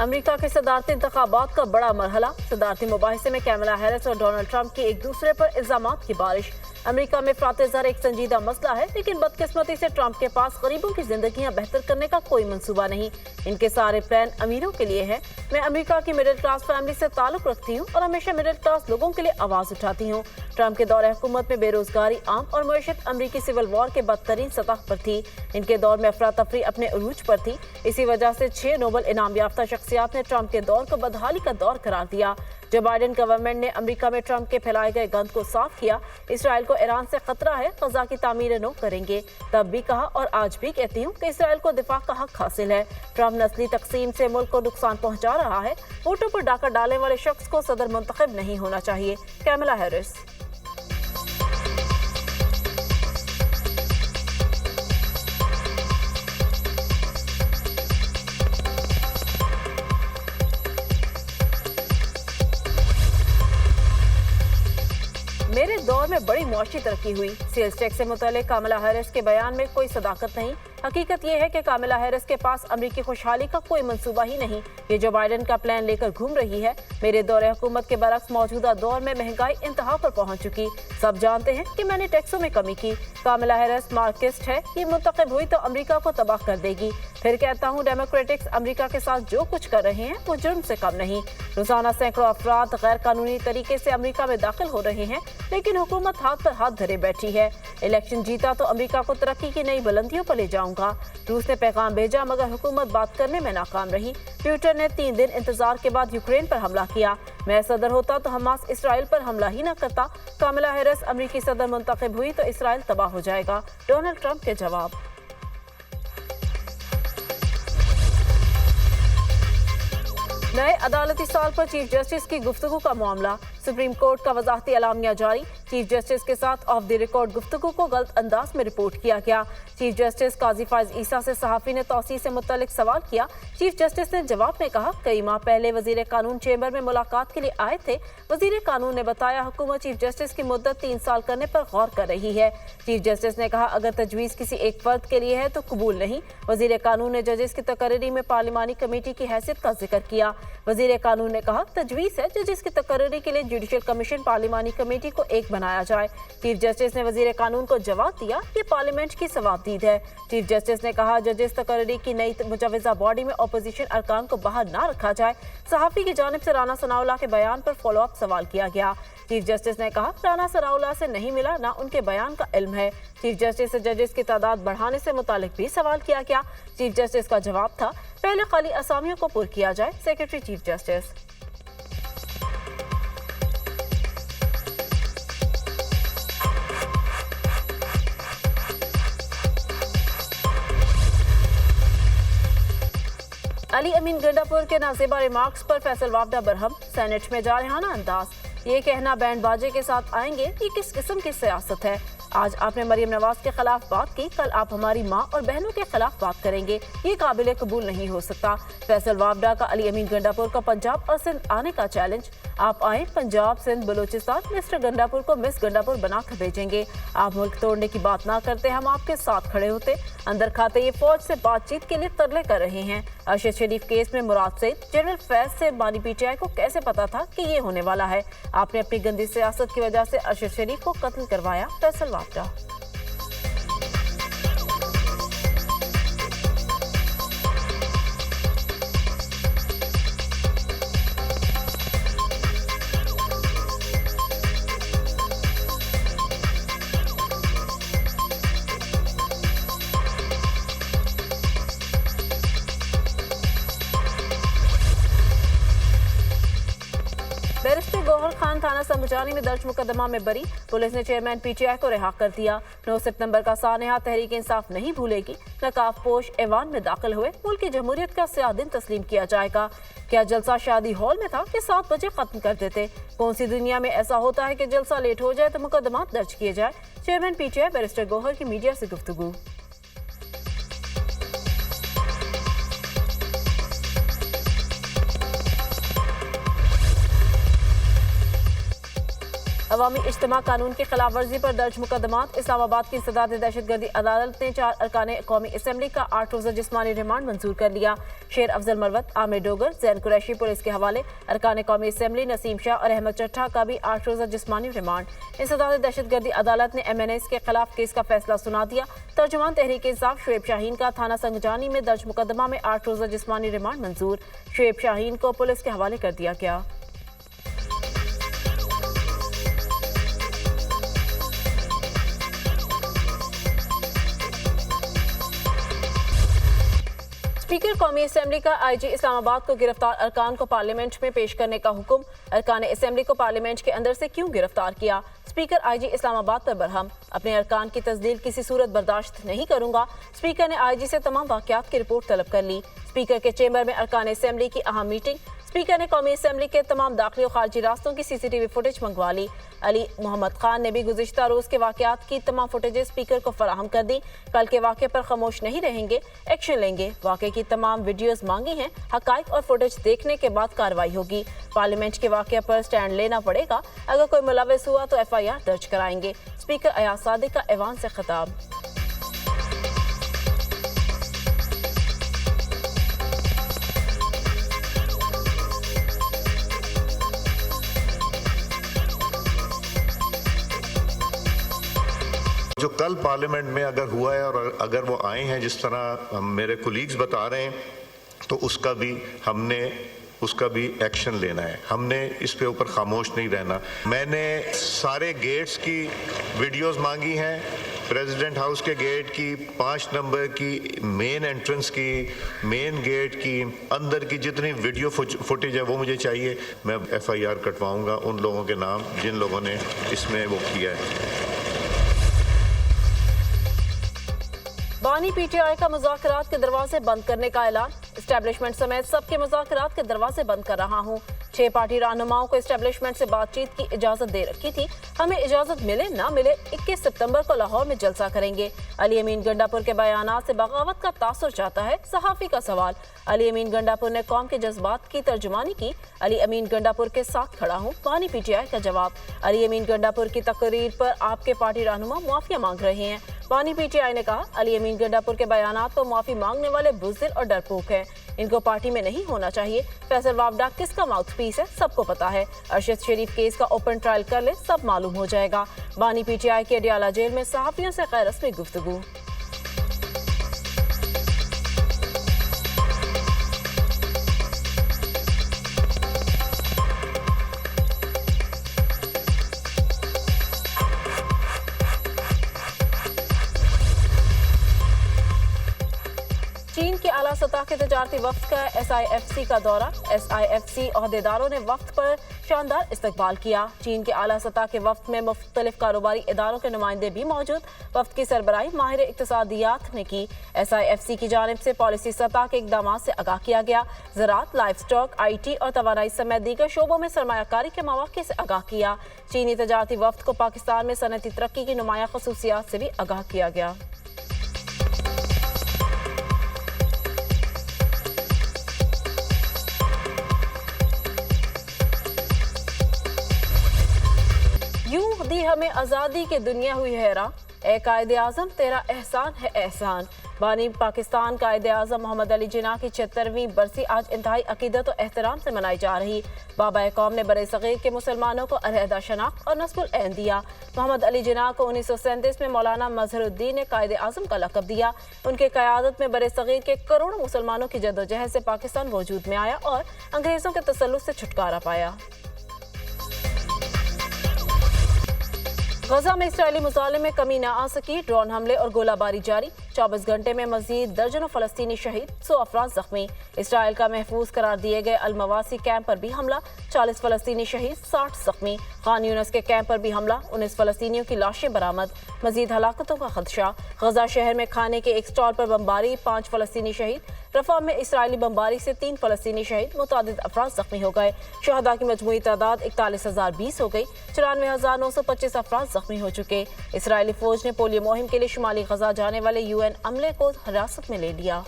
America के सदारती इंतखाबात का बड़ा मरहला। सदारती मुबाहिसे में कैमला हैरिस और डोनाल्ड ट्रंप की एक दूसरे पर इल्जामात की बारिश। अमेरिका में अफरात ज़र एक संजीदा मसला है, लेकिन बदकिस्मती से ट्रंप के पास गरीबों की जिंदगियां बेहतर करने का कोई मंसूबा नहीं। इनके सारे प्लान अमीरों के लिए हैं। मैं अमेरिका की मिडिल क्लास फैमिली से ताल्लुक रखती हूँ और हमेशा मिडिल क्लास लोगों के लिए आवाज उठाती हूँ। ट्रंप के दौरे हुकूमत में बेरोजगारी आम और मईशत अमरीकी सिविल वॉर के बदतरीन सतह पर थी। इनके दौर में अफरा तफरी अपने उरूज पर थी। इसी वजह से 6 नोबल इनाम याफ्ता शख्सियात ने ट्रंप के दौर को बदहाली का दौर करार दिया। जो बाइडेन गवर्नमेंट ने अमेरिका में ट्रंप के फैलाए गए गंद को साफ किया। इसराइल को ईरान से खतरा है, गजा की तामीर नो करेंगे। तब भी कहा और आज भी कहती हूँ कि इसराइल को दिफा का हक हासिल है। ट्रंप नस्ली तकसीम से मुल्क को नुकसान पहुंचा रहा है। वोटों पर डाका डालने वाले शख्स को सदर मुंतखब नहीं होना चाहिए। Kamala Harris. मेरे दौर में बड़ी मुआशी तरक्की हुई। सेल्स टैक्स से मुतल्लिक कामला हैरिस के बयान में कोई सदाकत नहीं। हकीकत यह है कि कामला हैरिस के पास अमरीकी खुशहाली का कोई मंसूबा ही नहीं। ये जो बाइडेन का प्लान लेकर घूम रही है। मेरे दौरे हुकूमत के बरक्स मौजूदा दौर में महंगाई इंतहा पर पहुंच चुकी। सब जानते हैं कि मैंने टैक्सों में कमी की। कामला हैरिस मार्क्सिस्ट है। ये मुंतखब हुई तो अमरीका को तबाह कर देगी। फिर कहता हूँ, डेमोक्रेटिक्स अमरीका के साथ जो कुछ कर रहे हैं वो जुर्म से कम नहीं। रोजाना सैकड़ों अफराद गैर कानूनी तरीके से अमरीका में दाखिल हो रहे हैं, लेकिन हुकूमत हाथ पर हाथ धरे बैठी है। इलेक्शन जीता तो अमेरिका को तरक्की की नई बुलंदियों पर ले जाऊंगा। रूस ने पैगाम भेजा, मगर हुकूमत बात करने में नाकाम रही। ट्विटर ने 3 दिन इंतजार के बाद यूक्रेन पर हमला किया। मैं सदर होता तो हमास इसराइल पर हमला ही न करता। कामला हैरिस अमरीकी सदर मुंतखब हुई तो इसराइल तबाह हो जाएगा। डोनाल्ड ट्रंप के जवाब। नए अदालती साल पर चीफ जस्टिस की गुफ्तगू का मामला। सुप्रीम कोर्ट का वजाहती अलामिया जारी। चीफ जस्टिस के साथ ऑफ द रिकॉर्ड गुफ्तगू को गलत अंदाज में रिपोर्ट किया गया। चीफ जस्टिस काजी फाइज ईसा से सहाफ़ी ने तौसीह से मुतल्लिक सवाल किया। चीफ जस्टिस ने जवाब में कहा, कई माह पहले वजीर कानून चेंबर में मुलाकात के लिए आए थे। वजीर कानून ने बताया, हुकूमत चीफ जस्टिस की मुद्दत 3 साल करने पर गौर कर रही है। चीफ जस्टिस ने कहा, अगर तजवीज़ किसी एक फर्द के लिए है तो कबूल नहीं। वजीर कानून ने जजेस की तकर्री में पार्लिमानी कमेटी की हैसियत का जिक्र किया। वजीर कानून ने कहा, तजवीज़ है जजेस की तकर्री के लिए जुडिशल कमीशन पार्लिमानी कमेटी को एक बनाया जाए। चीफ जस्टिस ने वजीर कानून को जवाब दिया, ये पार्लियामेंट की सवाबदीद है। चीफ जस्टिस ने कहा, जजेस तकर्री की नई मुजवजा बॉडी में अपोजिशन अरकान को बाहर ना रखा जाए। सहाफ़ी की जानिब से राना सनाउल्लाह के बयान पर फॉलो अप सवाल किया गया। चीफ जस्टिस ने कहा, राना सनाउल्लाह से नहीं मिला, ना उनके बयान का इल्म है। चीफ जस्टिस से जजेस की तादाद बढ़ाने से मुतालिक भी सवाल किया गया। चीफ जस्टिस का जवाब था, पहले खाली असामियों को पुर किया जाए। Secretary chief justice. Ali Amin Gandapur के नाज़ेबा रिमार्क्स पर फैसल वावडा बरहम। सेनेट में जारहाना अंदाज। ये कहना बैंड बाजे के साथ आएंगे, ये किस किस्म की सियासत है। आज आपने मरियम नवाज के खिलाफ बात की, कल आप हमारी माँ और बहनों के खिलाफ बात करेंगे। ये काबिल कबूल नहीं हो सकता। फैसल वावडा का अली अमीन गंडापुर का पंजाब और सिंध आने का चैलेंज। आप आए पंजाब, सिंध, बलूचिस्तान, मिस्टर गंडापुर को मिस गंडापुर बनाकर भेजेंगे। आप मुल्क तोड़ने की बात ना करते, हम आपके साथ खड़े होते। अंदर खाते ये फौज से बातचीत के लिए तरले कर रहे हैं। अरशद शरीफ केस में मुराद सईद, जनरल फैज से बानी पीटीआई को कैसे पता था कि ये होने वाला है। आपने अपनी गंदी सियासत की वजह से अरशद शरीफ को कत्ल करवाया। फैसल वावडा। बैरिस्टर गौहर खान थाना समझानी में दर्ज मुकदमा में बरी। पुलिस ने चेयरमैन पीटीआई को रिहा कर दिया। 9 सितंबर का सानहा तहरीक इंसाफ नहीं भूलेगी। नकाब पोश ऐवान में दाखिल हुए। मुल्क की जमहूरियत का स्याह दिन तस्लीम किया जाएगा। क्या जलसा शादी हॉल में था कि 7 बजे खत्म कर देते। कौन सी दुनिया में ऐसा होता है कि जलसा लेट हो जाए तो मुकदमा दर्ज किए जाए। चेयरमैन पीटीआई बैरिस्टर गौहर की मीडिया से गुफ्तगू। अवामी इज्तिमा कानून की खिलाफ वर्जी पर दर्ज मुकदमात। इस्लामाबाद की इंसदाद दहशतगर्दी अदालत ने 4 अरकान कौमी असम्बली का 8 रोज़ा जिस्मानी रिमांड मंजूर कर लिया। शेर अफजल मरवत, आमिर डोगर, जैन कुरैशी पुलिस के हवाले। अरकान कौमी असम्बली नसीम शाह और अहमद चट्ठा का भी 8 रोज़ा जिस्मानी रिमांड। इंसदाद दहशतगर्दी अदालत ने MNS के खिलाफ केस का फैसला सुना दिया। तर्जुमान तहरीक इंसाफ शुएब शाहीन का थाना संगजानी में दर्ज मुकदमा में 8 रोज़ा जिस्मानी रिमांड मंजूर। शुएब शाहीन को पुलिस के हवाले कर दिया गया। स्पीकर कौमी असम्बली का IG इस्लामाबाद को गिरफ्तार अरकान को पार्लियामेंट में पेश करने का हुक्म। अरकान असम्बली को पार्लियामेंट के अंदर से क्यों गिरफ्तार किया? स्पीकर IG इस्लामाबाद पर बरहम। अपने अरकान की तस्दील किसी सूरत बर्दाश्त नहीं करूंगा। स्पीकर ने IG से तमाम वाकयात की रिपोर्ट तलब कर ली। स्पीकर के चेंबर में अरकान असम्बली की अहम मीटिंग। स्पीकर ने कौमी असम्बली के तमाम दाखिली और खारजी रास्तों की CCTV फुटेज मंगवा ली। अली मोहम्मद खान ने भी गुज़िश्ता रोज़ के वाकयात की तमाम फुटेजेस स्पीकर को फराहम कर दी। कल के वाक़े पर खामोश नहीं रहेंगे, एक्शन लेंगे। वाक़े की तमाम वीडियोस मांगी हैं, हक़ाइक़ और फुटेज देखने के बाद कार्रवाई होगी। पार्लियामेंट के वाक़े पर स्टैंड लेना पड़ेगा। अगर कोई मुलविस हुआ तो FIR दर्ज कराएंगे। स्पीकर अयाज सादिक का ऐवान से खिताब। जो कल पार्लियामेंट में अगर हुआ है और अगर वो आए हैं जिस तरह मेरे कोलीग्स बता रहे हैं, तो उसका भी एक्शन लेना है। हमने इस पे ऊपर खामोश नहीं रहना। मैंने सारे गेट्स की वीडियोस मांगी हैं, प्रेसिडेंट हाउस के गेट की, 5 नंबर की, मेन एंट्रेंस की, मेन गेट की, अंदर की जितनी वीडियो फुटेज है वो मुझे चाहिए। मैं FIR कटवाऊंगा उन लोगों के नाम जिन लोगों ने इसमें वो किया है। बानी PTI का मुज़ाकरात के दरवाजे बंद करने का ऐलान। एस्टेब्लिशमेंट समेत सबके मुज़ाकरात के दरवाजे बंद कर रहा हूँ। 6 पार्टी रहनुमाओं को एस्टेब्लिशमेंट से बातचीत की इजाजत दे रखी थी। हमें इजाजत मिले ना मिले 21 सितंबर को लाहौर में जलसा करेंगे। अली अमीन गंडापुर के बयानात से बगावत का तासुर चाहता है, सहाफ़ी का सवाल। अली अमीन गंडापुर ने कौम के जज्बात की तर्जुमानी की। अली अमीन गंडापुर के साथ खड़ा हूँ, बानी PTI का जवाब। अली अमीन गंडापुर की तकरीर पर आपके पार्टी रहनुमा मुआफ़िया मांग रहे हैं। बानी PTI ने कहा, अली अमीन गंडापुर के बयानात तो माफी मांगने वाले बुज़दिल और डरपोक हैं। इनको पार्टी में नहीं होना चाहिए। फैसल वावडा किसका माउथपीस है सबको पता है। अरशद शरीफ केस का ओपन ट्रायल कर ले, सब मालूम हो जाएगा। बानी PTI के अडियाला जेल में सहाफ़ियों से गैर रस्मी गुफ्तगू। चीन के आला सतह के तजारती वफ्द का SIFC का दौरा। SIFC ओहदेदारों ने वफ्द पर शानदार इस्तकबाल किया। चीन के आला सतह के वफ्द में मुख्तलिफ कारोबारी इदारों के नुमाइंदे भी मौजूद। वफ्द की सरबराही माहिर इक्तिसादियात ने की। SIFC की जानिब से पॉलिसी सतह के इकदाम से आगाह किया गया। ज़राअत, लाइफ स्टॉक, IT और तवानाई समेत दीगर शोबों में सरमायाकारी के मौक़े से आगाह किया। चीनी तजारती वफ्द को पाकिस्तान में सनती तरक्की की नुमाया खसूसियात से भी आगाह किया गया। यूं दी हमें आज़ादी की दुनिया हुई हैरान, ए कायदे आज़म तेरा एहसान है एहसान। बानी पाकिस्तान कायदे आज़म मोहम्मद अली जिन्ना की 76वीं बरसी आज इंतहाई अकीदत और एहतराम से मनाई जा रही। बाबा कौम ने बरे सगीर के मुसलमानों को अलहदा शनाख्त और नस्बुल ऐन दिया। मोहम्मद अली जिन्ना को 1937 में मौलाना मजहरुद्दीन ने कायदे आज़म का लक़ब दिया। उनके क़यादत में बरे सगीर के करोड़ों मुसलमानों की जद्दोजहद से पाकिस्तान वजूद में आया और अंग्रेज़ों के तसल्लुत से छुटकारा पाया। गजा में इसराइली मुजालिम में कमी न आ सकी, ड्रोन हमले और गोलाबारी जारी। 24 घंटे में मजीद दर्जनों फलस्तीनी शहीद, 100 अफराद जख्मी। इसराइल का महफूज करार दिए गए अल-मवासी कैंप पर भी हमला, 40 फलस्तीनी शहीद, 60 जख्मी। खान यूनिस के कैंप पर भी हमला, 19 फलस्तीनियों की लाशें बरामद। मजीद हलाकतों का खदशा। गजा शहर में खाने के एक स्टॉल पर बमबारी, 5 फलस्तीनी शहीद। रफा में इसराइली बमबारी से 3 फलस्तीनी शहीद, मुतादिद अफराद जख्मी हो गए। शहदा की मजमूई तादाद 41,020 हो गई। 94,925 अफराद जख्मी हो चुके। इसराइली फौज ने पोलियो मुहिम के लिए शुमाली गजा जाने वाले UN अमले को हिरासत में ले लिया।